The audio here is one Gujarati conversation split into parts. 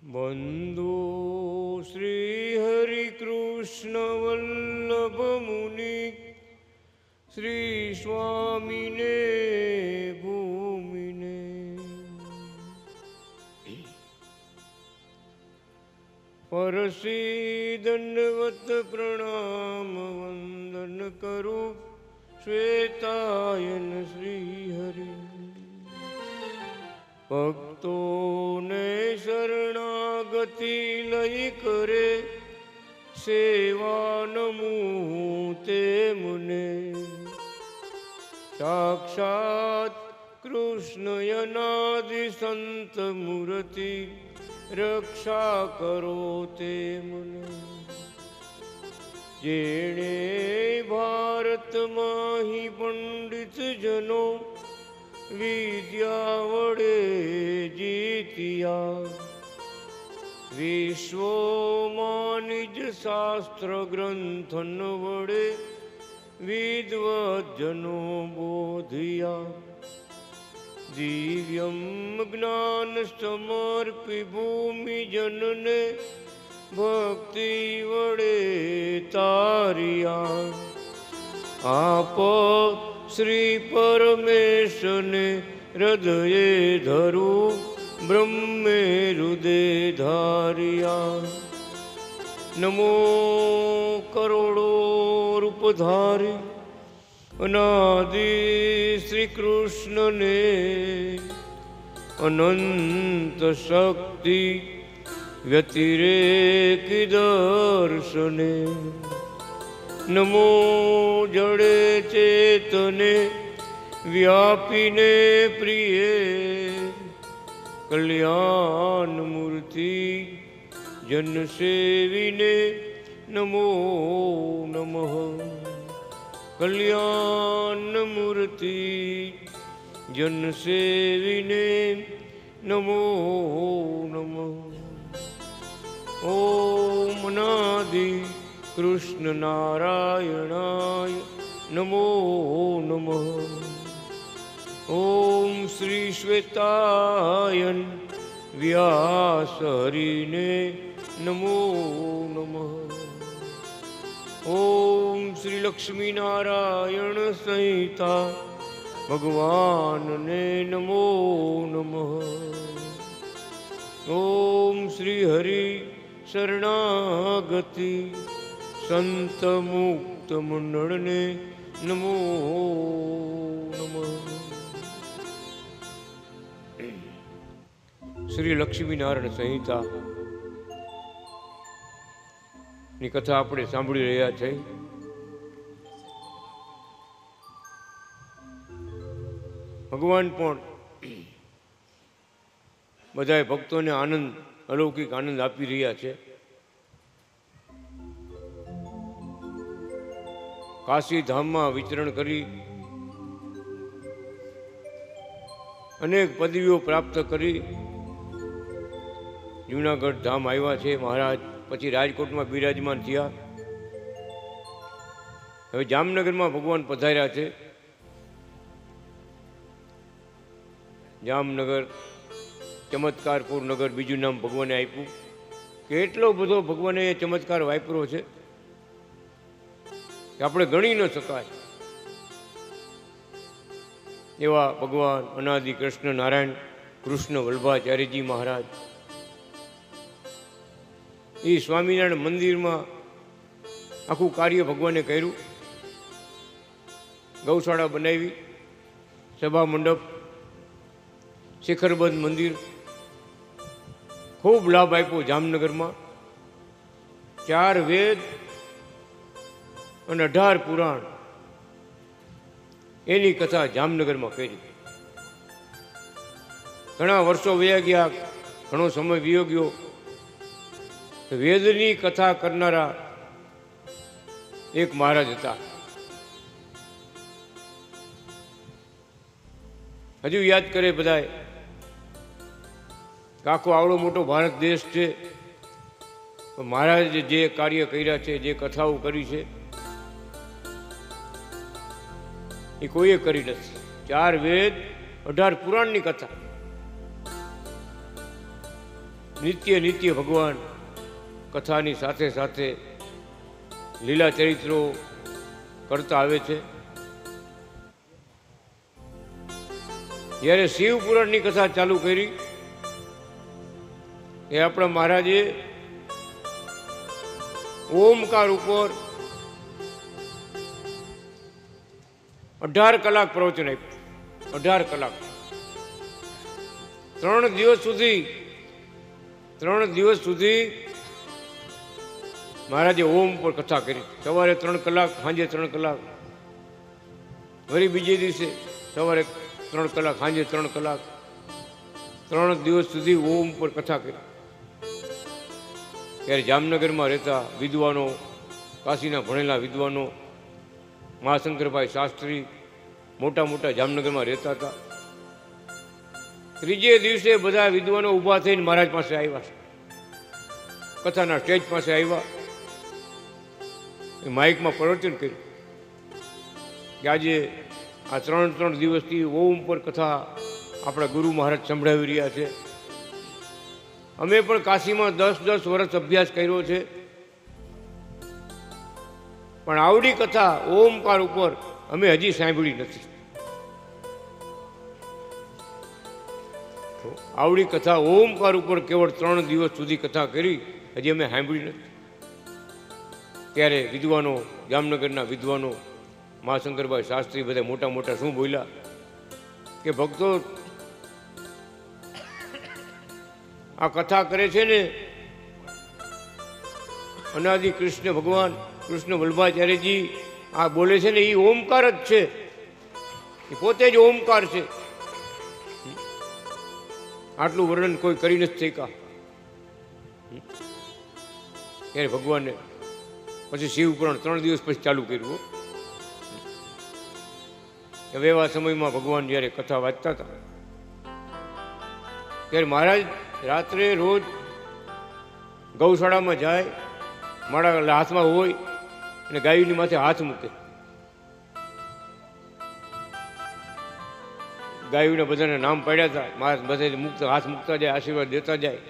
બંધુ શ્રી હરિ કૃષ્ણ વલ્લભ મુનિ શ્રી સ્વામીને ભૂમિને પરસી દંડવત પ્રણામ વંદન કરું શ્વેતાયન શ્રી હરિ ભક્તોને શરણાગતિ લઈ કરે સેવા નમું તેમને સાક્ષાત કૃષ્ણ અનાદિ સંત મૂર્તિ રક્ષા કરો તેમને જેણે ભારતમાં હિ પંડિત જનો વિદ્યા વડે જીત્યા વિશ્વમાં નિજ શાસ્ત્ર ગ્રંથન વડે વિદ્વજનો બોધ્યા દિવ્યમ જ્ઞાન સમર્પી ભૂમિજનને ભક્તિ વડે તાર્યા આપ શ્રી પરમેશને હૃદયે ધરું બ્રહ્મે હૃદય ધાર્યા નમો કરોડો રૂપધારી અનાદિ શ્રી કૃષ્ણને અનંત શક્તિ વ્યતિરેક દર્શને નમો જડે ચેતને વ્યાપીને પ્રિય કલ્યાણ મૂર્તિ જનસેવીને નમો નમઃ કલ્યાણ મૂર્તિ જનસેવીને નમો નમઃ ઓમ અનાદિ કૃષ્ણ નારાયણાય નમો નમઃ ઓમ શ્રી શ્વેતાયન વ્યાસ હરિને નમો નમઃ ઓમ શ્રી લક્ષ્મી નારાયણ સંહિતા ભગવાનને નમો નમઃ ઓમ શ્રી હરિ શરણાગતિ સંત મુક્ત મંડળને નમો નમઃ શ્રી લક્ષ્મી નારાયણ સંહિતા ની કથા આપણે સાંભળી રહ્યા છે. ભગવાન પણ બધા ભક્તોને આનંદ અલૌકિક આનંદ આપી રહ્યા છે. કાશી ધામમાં વિચરણ કરી અનેક પદવીઓ પ્રાપ્ત કરી જૂનાગઢ ધામ આવ્યા છે મહારાજ. પછી રાજકોટમાં બિરાજમાન થયા. હવે જામનગરમાં ભગવાન પધાર્યા છે. જામનગર ચમત્કારપુર નગર બીજું નામ ભગવાને આપ્યું. કેટલો બધો ભગવાને એ ચમત્કાર વાપર્યો છે કે આપણે ગણી ન શકાય એવા ભગવાન અનાદિ કૃષ્ણ નારાયણ કૃષ્ણ વલ્લભાચાર્યજી મહારાજ એ સ્વામિનારાયણ મંદિરમાં આખું કાર્ય ભગવાને કર્યું. ગૌશાળા બનાવી, સભા મંડપ, શિખરબદ્ધ મંદિર, ખૂબ લાભ આપ્યો જામનગરમાં. 4 વેદ અને 18 પુરાણ એની કથા જામનગરમાં કરી. ઘણા વર્ષો વયા ગયા, ઘણો સમય વિયો ગયો. વેદની કથા કરનારા એક મહારાજ હતા. હજુ યાદ કરે બધાય. આખો આવડો મોટો ભારત દેશ છે, મહારાજે જે કાર્ય કર્યા છે, જે કથાઓ કરી છે એ કોઈએ કરી નથી. 4 વેદ 18 પુરાણની કથા નિત્ય નિત્ય ભગવાન કથાની સાથે સાથે લીલા ચરિત્રો કરતા આવે છે. જ્યારે શિવ પુરાણની કથા ચાલુ કરી એ આપણા મહારાજે ઓમકાર ઉપર 18 કલાક પ્રવચન આપ્યું. 18 કલાક 3 દિવસ સુધી મહારાજે ઓમ પર કથા કરી. સવારે 3 કલાક, સાંજે 3 કલાક, વળી બીજે દિવસે સવારે 3 કલાક, સાંજે 3 કલાક, 3 દિવસ સુધી ઓમ પર કથા કરી. ત્યારે જામનગરમાં રહેતા વિદ્વાનો, કાશીના ભણેલા વિદ્વાનો, મહાશંકરભાઈ શાસ્ત્રી મોટા મોટા જામનગરમાં રહેતા હતા. ત્રીજે દિવસે બધા વિદ્વાનો ઊભા થઈને મહારાજ પાસે આવ્યા. કથાના સ્ટેજ પાસે આવ્યા. માઇકમાં પ્રવચન કર્યું કે આજે આ 3 દિવસથી ઓમ પર કથા આપણા ગુરુ મહારાજ સંભળાવી રહ્યા છે. અમે પણ કાશીમાં 10 વર્ષ અભ્યાસ કર્યો છે, પણ આવડી કથા ઓમકાર ઉપર અમે હજી સાંભળી નથી. આવડી કથા ઓમકાર ઉપર કેવળ 3 દિવસ સુધી કથા કરી, હજી અમે સાંભળી નથી. ત્યારે વિદ્વાનો, જામનગરના વિદ્વાનો, મહાશંકરભાઈ શાસ્ત્રી બધા મોટા મોટા શું બોલ્યા કે ભક્તો આ કથા કરે છે ને અનાદિ કૃષ્ણ ભગવાન, કૃષ્ણ વલ્લભાચાર્યજી આ બોલે છે ને એ ઓમકાર જ છે, એ પોતે જ ઓમકાર છે. આટલું વર્ણન કોઈ કરી નથી શક્યા. ત્યારે ભગવાનને પછી શિવ પુરાણ 3 દિવસ પછી ચાલુ કર્યું. હવે એવા સમયમાં ભગવાન જ્યારે કથા વાંચતા હતા ત્યારે મહારાજ રાત્રે રોજ ગૌશાળામાં જાય, માળા હાથમાં હોય અને ગાયોની માથે હાથ મૂકે. ગાયોને બધાને નામ પાડ્યા હતા. મહારાજ બધા હાથ મૂકતા જાય, આશીર્વાદ દેતા જાય.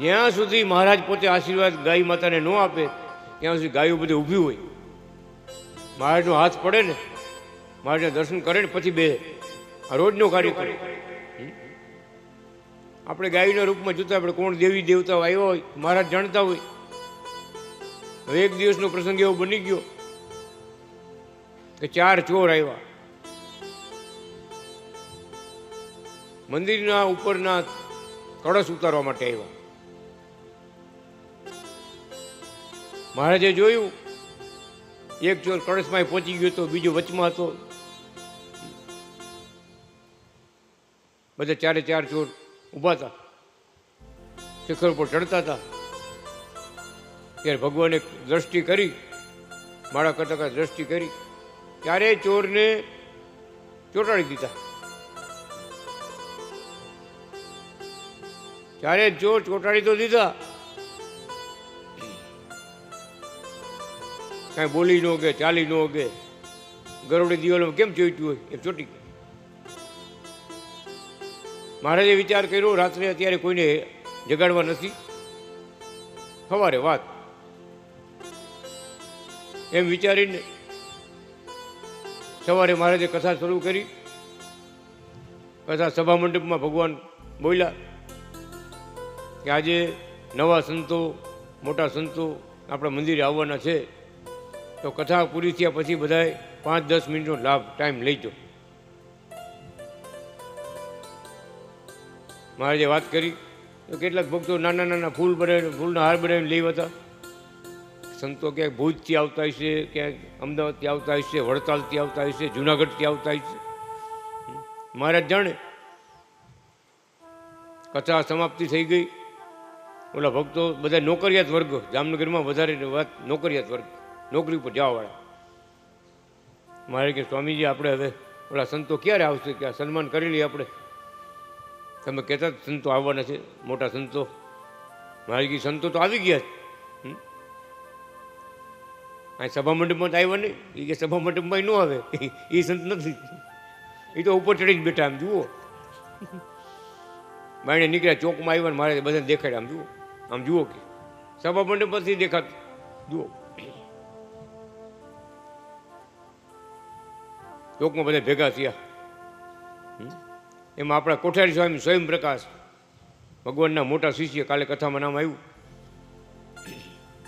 જ્યાં સુધી મહારાજ પોતે આશીર્વાદ ગાય માતાને ન આપે ત્યાં સુધી ગાયો બધી ઊભી હોય. મહારાજનો હાથ પડે ને, મહારાજના દર્શન કરે ને પછી બે. આ રોજનો કાર્યક્રમ. આપણે ગાયના રૂપમાં જોતા, આપણે કોણ દેવી દેવતાઓ આવ્યા હોય મહારાજ જાણતા હોય. હવે એક દિવસનો પ્રસંગ એવો બની ગયો કે 4 ચોર આવ્યા. મંદિરના ઉપરના કળશ ઉતારવા માટે આવ્યા. મહારાજે જોયું એક ચોર કળશમાં પહોંચી ગયો હતો, બીજો વચમાં હતો. બધા 4 ચોર ઊભા હતા, શિખર ઉપર ચડતા હતા. ત્યારે ભગવાને દ્રષ્ટિ કરી, માળા કરતા કરતા દ્રષ્ટિ કરી, ત્યારે ચોરને ચોંટાડી દીધા. ત્યારે ચોર ચોંટાડી તો દીધા, કાંઈ બોલી ન કે ચાલી ન કે. ગરોડી દિવાલોમાં કેમ ચોંટ્યું હોય એમ ચોંટી ગયું. મહારાજે વિચાર કર્યો રાત્રે અત્યારે કોઈને જગાડવા નથી, સવારે વાત. એમ વિચારીને સવારે મહારાજે કથા શરૂ કરી. કથા સભા મંડપમાં ભગવાન બોલ્યા કે આજે નવા સંતો, મોટા સંતો આપણા મંદિરે આવવાના છે, તો કથા પૂરી થયા પછી બધાએ 5-10 મિનિટનો લાભ ટાઈમ લઈજો. મહારાજે વાત કરી તો કેટલાક ભક્તો નાના નાના ફૂલ બનાવીને, ફૂલના હાર બનાવીને લઈ હતા. સંતો ક્યાંક ભુજથી આવતા હશે, ક્યાંક અમદાવાદથી આવતા હશે, વડતાલથી આવતા હશે, જુનાગઢથી આવતા હશે. મહારાજ જાણે. કથા સમાપ્તિ થઈ ગઈ. ઓલા ભક્તો બધા નોકરિયાત વર્ગ, જામનગરમાં વધારે વાત નોકરિયાત વર્ગ, નોકરી ઉપર જવાવાળા. મારે કે સ્વામીજી આપણે હવે ઓલા સંતો ક્યારે આવશે, કે આ સન્માન કરી લઈએ આપણે. તમે કહેતા સંતો આવવાના છે, મોટા સંતો. મારે કે સંતો તો આવી ગયા છે, આ સભા મંડપમાં તો આવ્યા નહીં. એ કે સભા મંડપમાં ન આવે, એ સંત નથી, એ તો ઉપર ચડીને બેઠા. આમ જુઓ, બાયણે નીકળ્યા, ચોકમાં આવ્યા ને મારે બધાને દેખાડ્યા, આમ જુઓ કે સભા મંડપ પરથી દેખાતું, જુઓ ચોકમાં બધા ભેગા થયા. એમાં આપણા કોઠારી સ્વામી સ્વયં પ્રકાશ, ભગવાનના મોટા શિષ્ય, કાલે કથામાં નામ આવ્યું,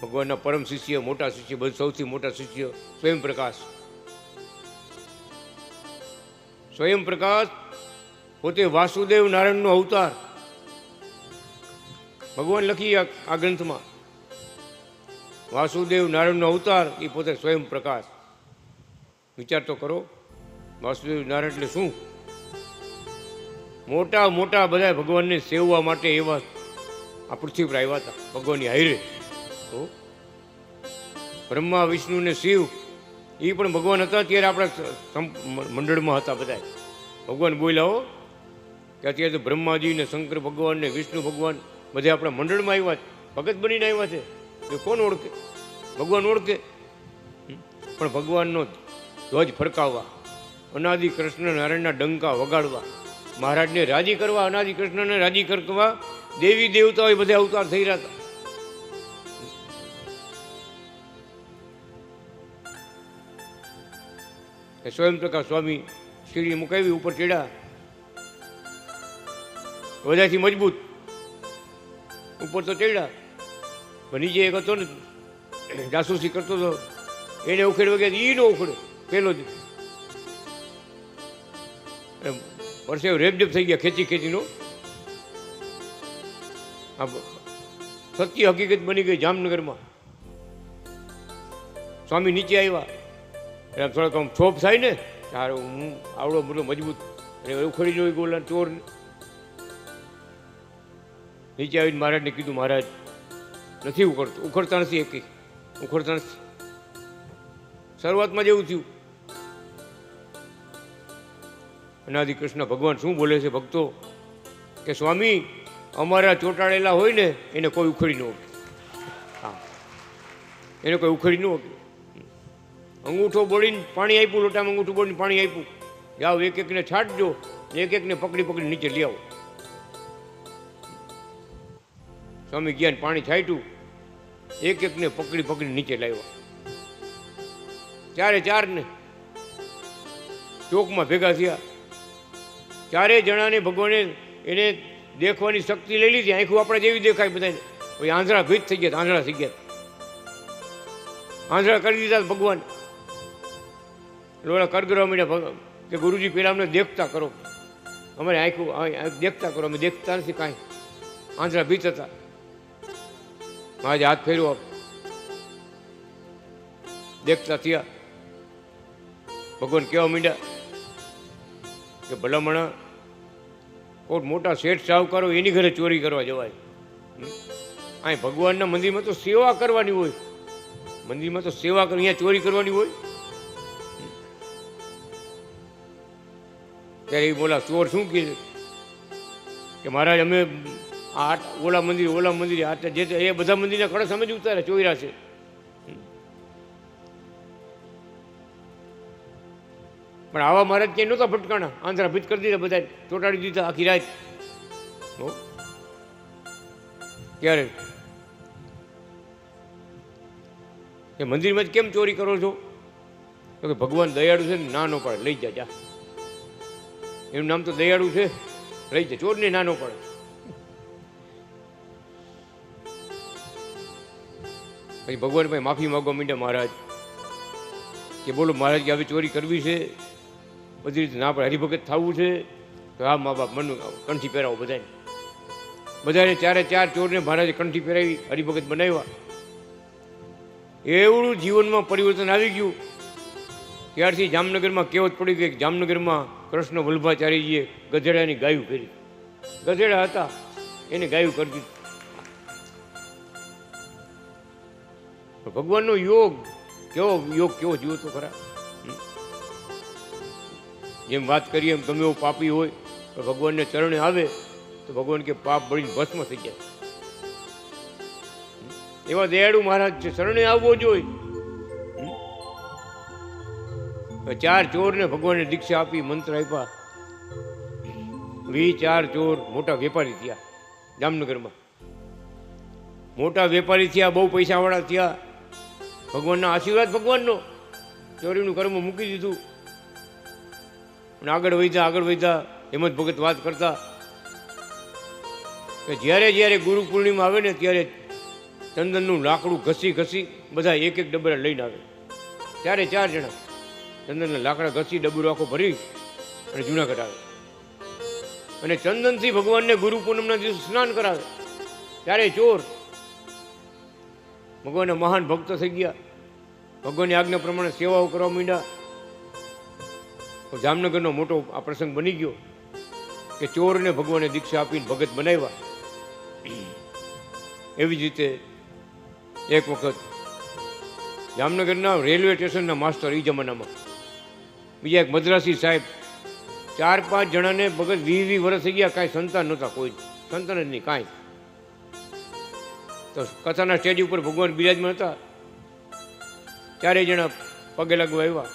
ભગવાનના પરમ શિષ્ય, મોટા શિષ્ય, બધું સૌથી મોટા શિષ્ય સ્વયં પ્રકાશ. સ્વયં પ્રકાશ પોતે વાસુદેવ નારાયણનો અવતાર. ભગવાન લખી આ ગ્રંથમાં, વાસુદેવ નારાયણનો અવતાર એ પોતે સ્વયં પ્રકાશ. વિચાર તો કરો, વાસુદેવ નારાયણ એટલે શું? મોટા મોટા બધા ભગવાનને સેવવા માટે એવા આ પૃથ્વી પર આવ્યા હતા, ભગવાનની હાઈરે. બ્રહ્મા, વિષ્ણુ ને શિવ એ પણ ભગવાન હતા ત્યારે આપણા મંડળમાં હતા બધા. ભગવાન બોલ્યા હો કે અત્યારે તો બ્રહ્માજી ને શંકર ભગવાન ને વિષ્ણુ ભગવાન બધા આપણા મંડળમાં આવ્યા છે, ભગત બનીને આવ્યા છે. એ કોણ ઓળખે? ભગવાન ઓળખે. પણ ભગવાનનો ધ્વજ ફરકાવવા, અનાદિ કૃષ્ણ નારાયણના ડંકા વગાડવા, મહારાજને રાજી કરવા, અનાદિ કૃષ્ણને રાજી કરવા દેવી દેવતાઓ બધા અવતાર થઈ રહ્યા હતા. સ્વયં પ્રકાશ સ્વામી સીડી મુકાવી, ઉપર ચડ્યા, બધાથી મજબૂત ઉપર તો ચડ્યા. પણ નીચે એક હતો ને જાસૂસી કરતો હતો, એને ઉખેડ વગેરે એ ન ઉખડે પેલો જ. વર્ષે રેપડેપ થઈ ગયા ખેંચી ખેંચીનો. સત્ય હકીકત બની ગઈ જામનગરમાં. સ્વામી નીચે આવ્યા, એટલે થોડાક આમ છોપ થાય ને, સારો હું આવડો મોટો મજબૂત ઉખડી જોઈ ગોલા ચોર. નીચે આવીને મહારાજને કીધું, મહારાજ નથી ઉખડતું, ઉખડતા નથી, એકી ઉખડતા નથી. શરૂઆતમાં જેવું થયું. અનાદિ કૃષ્ણ ભગવાન શું બોલે છે ભક્તો કે સ્વામી અમારા ચોંટાડેલા હોય ને એને કોઈ ઉખડી ન ઓકે. હા, એને કોઈ ઉખડી ન ઓકે. અંગૂઠો બોળીને પાણી આપ્યું, લોટામાં અંગૂઠું બોળીને પાણી આપ્યું, જાઓ એક એકને છાંટજો, એક એકને પકડી પકડી નીચે લઈ આવો. સ્વામી ગયા ને પાણી છાંટ્યું, એક એકને પકડી પકડી નીચે લાવ્યા. ચારને ચોકમાં ભેગા થયા. ચારેય જણાને ભગવાને એને દેખવાની શક્તિ લઈ લીધી. આંખું આપણા જેવી દેખાય બધાને. પછી આંધળા ભીત થઈ ગયા, આંધળા થઈ ગયા, આંધળા કરી દીધા ભગવાન. ઓલા કરગરવા માંડ્યા કે ગુરુજી પેલા અમને દેખતા કરો, અમારે આંખું દેખતા કરો, અમે દેખતા નથી કાંઈ. આંધળા ભીત હતા. આજે હાથ ફેરવો, દેખતા થયા. ભગવાન કહેવા માંડ્યા કે ભલામણા કોઈ મોટા શેઠ સાહુકારો એની ઘરે ચોરી કરવા જવાય. અહીં ભગવાનના મંદિરમાં તો સેવા કરવાની હોય, મંદિરમાં તો સેવા કરી, અહીંયા ચોરી કરવાની હોય. ત્યારે એ બોલા ચોર શું કહે કે મહારાજ અમે આ ઓલા મંદિર આ જે એ બધા મંદિરના કળશ અમે જ ઉતારે ચોર્યા છે. પણ આવા મહારાજ ક્યાંય નહોતા ભટકાણા. આંધળા ભીત કરી દીધા, બધા ચોંટાડી દીધા આખી રાત. ક્યારે એ મંદિરમાં જ કેમ ચોરી કરો છો? તો કે ભગવાન દયાળુ છે ને, ના નો પડે, લઈ જા. એનું નામ તો દયાળુ છે, લઈ જા. ચોરને ના નો પડે. પછી ભગવાન ભાઈ માફી માગવા માંડ્યા મહારાજ કે બોલો મહારાજ કે હવે ચોરી કરવી છે, બધી રીતે ના પડે, હરિભગત થવું છે તો હા મા બાપ મન કંઠી પહેરાવો બધાને. બધાને ચાર ચોરને મહારાજે કંઠી પહેરાવી, હરિભગત બનાવ્યા. એવડું જીવનમાં પરિવર્તન આવી ગયું. ત્યારથી જામનગરમાં કહેવત પડી ગઈ કે જામનગરમાં કૃષ્ણ વલ્લભાચાર્યજીએ ગધેડાની ગાયું કરી. ગધેડા હતા એને ગાયું કરી દીધું. ભગવાનનો યોગ કેવો જીવો તો ખરા. જેમ વાત કરીએ એમ ગમે એવો પાપી હોય તો ભગવાનને ચરણે આવે તો ભગવાન કે પાપ બળીને ભસ્મ થઈ જાય. એવા દયાળુ મહારાજ છે, શરણે આવવો જોઈએ. ચાર ચોરને ભગવાને દીક્ષા આપી, મંત્ર આપ્યા. ચાર ચોર મોટા વેપારી થયા જામનગરમાં. મોટા વેપારી થયા, બહુ પૈસાવાળા થયા. ભગવાનના આશીર્વાદ, ભગવાનનો ચોરીનું કર્મ મૂકી દીધું અને આગળ વધ્યા. હેમંત ભગત વાત કરતા કે જ્યારે જ્યારે ગુરુ પૂર્ણિમા આવે ને ત્યારે ચંદનનું લાકડું ઘસી બધા એક ડબરા લઈને આવે. ત્યારે 4 જણા ચંદનના લાકડા ઘસી ડબરો આખો ભરી અને જુનાગઢ આવે અને ચંદનથી ભગવાનને ગુરુ પૂનમના દિવસે સ્નાન કરાવે. ત્યારે ચોર ભગવાનના મહાન ભક્ત થઈ ગયા, ભગવાનની આજ્ઞા પ્રમાણે સેવાઓ કરવા માંડ્યા. જામનગરનો મોટો આ પ્રસંગ બની ગયો કે ચોરને ભગવાને દીક્ષા આપીને ભગત બનાવ્યા. એવી જ રીતે એક વખત જામનગરના રેલવે સ્ટેશનના માસ્ટર એ જમાનામાં બીજા એક મદ્રાસી સાહેબ 4-5 જણાને ભગત 20 વર્ષ થઈ ગયા, કાંઈ સંતાન નહોતા, કોઈ સંતાન જ નહીં કાંઈ. તો કથાના સ્ટેજ ઉપર ભગવાન બિરાજમાન હતા. 4 જણા પગે લાગવા આવ્યા.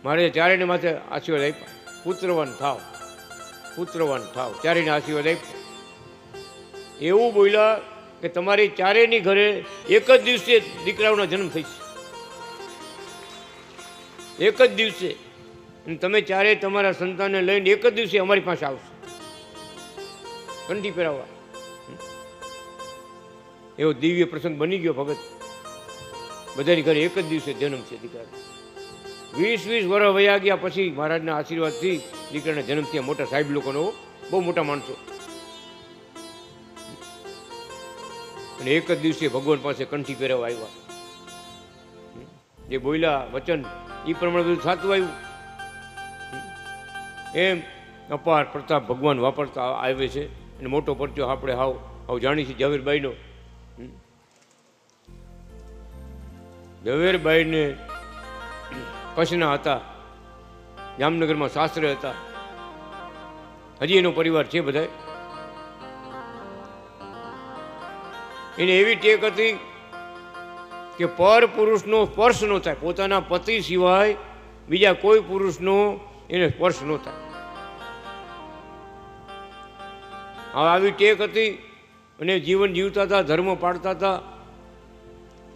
મારે ચારેયને માથે આશીર્વાદ આપ્યા, પુત્રવાન થાવ, પુત્રવાન થાવ. ચારેયને આશીર્વાદ આપ્યા. એવું બોલ્યા કે તમારી ચારેયની ઘરે એક જ દિવસે દીકરાઓનો જન્મ થઈ છે, એક જ દિવસે. અને તમે ચારેય તમારા સંતાનને લઈને એક જ દિવસે અમારી પાસે આવશો કંઠી પહેરાવવા. એવો દિવ્ય પ્રસંગ બની ગયો ભગત. બધાની ઘરે એક જ દિવસે જન્મ છે દીકરા. 20 વર્ષ વયા ગયા પછી મહારાજના આશીર્વાદથી દીકરાના જન્મ થયા. મોટા સાહેબ લોકોનો, બહુ મોટા માણસો. અને એક જ દિવસે ભગવાન પાસે કંઠી પહેરાવા આવ્યા. જે બોલ્યા વચન એ પ્રમાણે બધું થતું આવ્યું. એમ અપાર પ્રતાપ ભગવાન વાપરતા આવે છે. અને મોટો પરચો આપણે હાવ જાણી છીએ ઝવેરબાઈનો. ઝવેરબાઈને કચ્છના હતા, જામનગરમાં શાસ્ત્રી હતા. હજી એનો પરિવાર છે બધા. એને એવી ટેક હતી કે પર પુરુષનો સ્પર્શ ન થાય, પોતાના પતિ સિવાય બીજા કોઈ પુરુષનો એને સ્પર્શ ન થાય. આવી ટેક હતી અને જીવન જીવતા હતા, ધર્મ પાળતા હતા.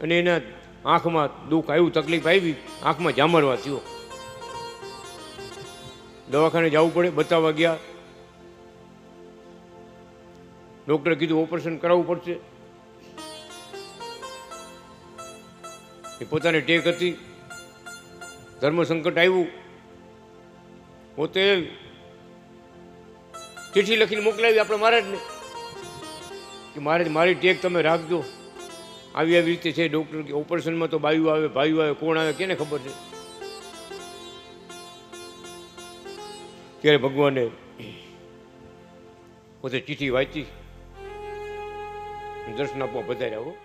અને એના આંખમાં દુઃખ આવ્યું, તકલીફ આવી, આંખમાં જામરવા થયો. દવાખાને જવું પડે, બતાવવા ગયા. ડૉક્ટરે કીધું ઓપરેશન કરાવવું પડશે. એ પોતાની ટેક હતી, ધર્મ સંકટ આવ્યું. પોતે ચિઠ્ઠી લખીને મોકલાવી આપણે મહારાજને કે મહારાજ મારી ટેક તમે રાખજો. આવી રીતે છે. ડૉક્ટર કે ઓપરેશનમાં તો બાયું આવે, ભાઈઓ આવે, કોણ આવે કેને ખબર છે. ત્યારે ભગવાને પોતે ચિઠ્ઠી વાંચી, દર્શન આપવા બધાર્યા.